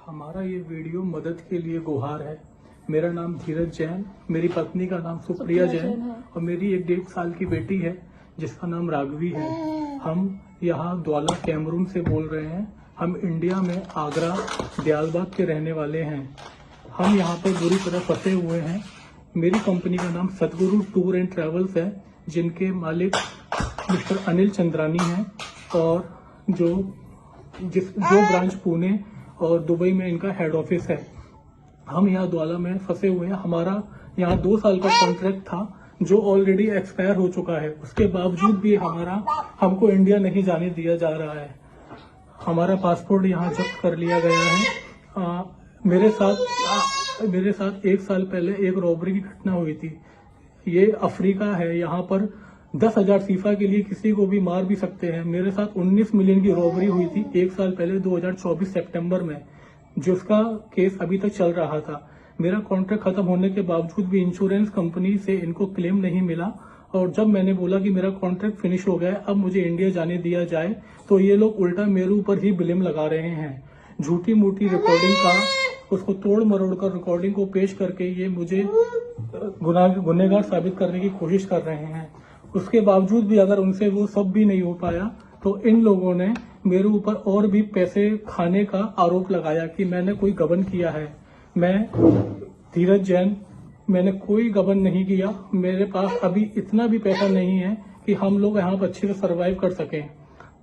हमारा ये वीडियो मदद के लिए गुहार है। मेरा नाम धीरज जैन, मेरी पत्नी का नाम सुप्रिया जैन और मेरी एक 1.5 साल की बेटी है जिसका नाम राघवी है। हम यहाँ द्वाला कैमरून से बोल रहे हैं। हम इंडिया में आगरा दयालबाग के रहने वाले हैं। हम यहाँ पर बुरी तरह फंसे हुए हैं। मेरी कंपनी का नाम सतगुरु टूर एंड ट्रेवल्स है, जिनके मालिक मिस्टर अनिल चंद्रानी हैं और जो ब्रांच पुणे और दुबई में इनका हेड ऑफिस है। हम यहाँ द्वाला में फंसे हुए हैं। हमारा यहाँ 2 साल का कॉन्ट्रैक्ट था जो ऑलरेडी एक्सपायर हो चुका है। उसके बावजूद भी हमको इंडिया नहीं जाने दिया जा रहा है। हमारा पासपोर्ट यहाँ जब्त कर लिया गया है। मेरे साथ 1 साल पहले एक रॉबरी की घटना हुई थी। ये अफ्रीका है, यहाँ पर 10,000 फीफा के लिए किसी को भी मार भी सकते हैं। मेरे साथ 19 मिलियन की रॉबरी हुई थी 1 साल पहले 2024 सितंबर में, जिसका केस अभी तक चल रहा था। मेरा कॉन्ट्रैक्ट खत्म होने के बावजूद भी इंश्योरेंस कंपनी से इनको क्लेम नहीं मिला और जब मैंने बोला कि मेरा कॉन्ट्रैक्ट फिनिश हो गया है, अब मुझे इंडिया जाने दिया जाए, तो ये लोग उल्टा मेरे ऊपर ही ब्लेम लगा रहे हैं। झूठी मूठी रिकॉर्डिंग का उसको तोड़ मरोड़ कर रिकॉर्डिंग को पेश करके ये मुझे गुनहगार साबित करने की कोशिश कर रहे हैं। उसके बावजूद भी अगर उनसे वो सब भी नहीं हो पाया तो इन लोगों ने मेरे ऊपर और भी पैसे खाने का आरोप लगाया कि मैंने कोई गबन किया है। मैं धीरज जैन, मैंने कोई गबन नहीं किया। मेरे पास अभी इतना भी पैसा नहीं है कि हम लोग यहाँ पर अच्छे से सर्वाइव कर सकें।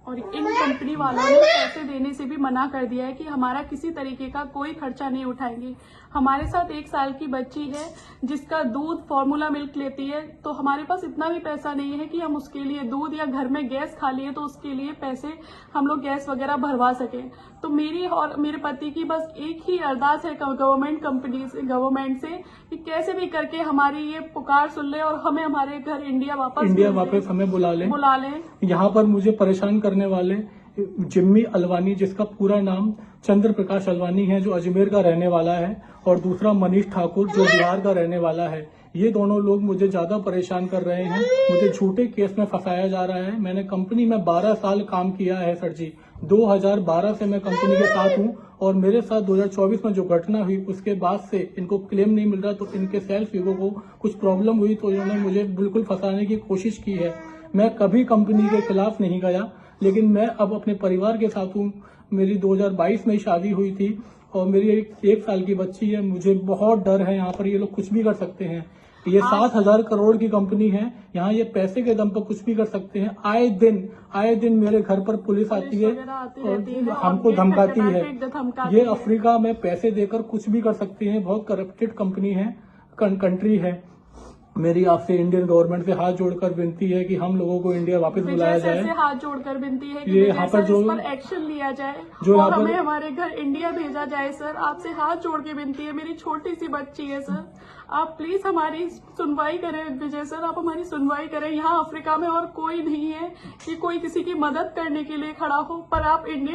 और इन कंपनी वालों ने पैसे देने से भी मना कर दिया है कि हमारा किसी तरीके का कोई खर्चा नहीं उठाएंगे। हमारे साथ 1 साल की बच्ची है जिसका दूध फॉर्मूला मिल्क लेती है, तो हमारे पास इतना भी पैसा नहीं है कि हम उसके लिए दूध, या घर में गैस खाली है तो उसके लिए पैसे हम लोग गैस वगैरह भरवा सकें। तो मेरी और मेरे पति की बस एक ही अरदास है गवर्नमेंट से कि कैसे भी करके हमारी ये पुकार सुन ले और हमें हमारे घर इंडिया वापस हमें बुला लें। यहाँ पर मुझे परेशान करने वाले जिम्मी अलवानी, जिसका पूरा नाम चंद्र प्रकाश अलवानी है, जो अजमेर का रहने वाला है, और दूसरा मनीष ठाकुर जो बिहार का रहने वाला है। ये दोनों लोग मुझे ज्यादा परेशान कर रहे हैं। मुझे झूठे केस में फंसाया जा रहा है। मैंने कंपनी में 12 साल काम किया है सर जी। 2012 से मैं कंपनी के साथ हूँ और मेरे साथ 2024 में जो घटना हुई उसके बाद से इनको क्लेम नहीं मिल रहा, तो इनके सेल्फ ईगो को कुछ प्रॉब्लम हुई तो इन्होंने मुझे बिल्कुल फंसाने की कोशिश की है। मैं कभी कंपनी के खिलाफ नहीं गया, लेकिन मैं अब अपने परिवार के साथ हूँ। मेरी 2022 में शादी हुई थी और मेरी 1 साल की बच्ची है। मुझे बहुत डर है। यहाँ पर ये लोग कुछ भी कर सकते हैं। ये 7,000 करोड़ की कंपनी है। यहाँ ये पैसे के दम पर कुछ भी कर सकते हैं। आए दिन मेरे घर पर पुलिस आती है और हमको धमकाती है। ये अफ्रीका में पैसे देकर कुछ भी कर सकते हैं। बहुत करप्टेड कंपनी है, कंट्री है। मेरी आपसे इंडियन गवर्नमेंट से हाथ जोड़कर विनती है कि हम लोगों को इंडिया वापस बुलाया जाए। हाथ जोड़कर विनती है कि ये यहाँ पर जो एक्शन लिया जाए जो और हमें हमारे घर इंडिया भेजा जाए। सर, आपसे हाथ जोड़ के विनती है। मेरी छोटी सी बच्ची है सर, आप प्लीज हमारी सुनवाई करें। विजय सर, आप हमारी सुनवाई करें। यहाँ अफ्रीका में और कोई नहीं है कि कोई किसी की मदद करने के लिए खड़ा हो, पर आप इंडियन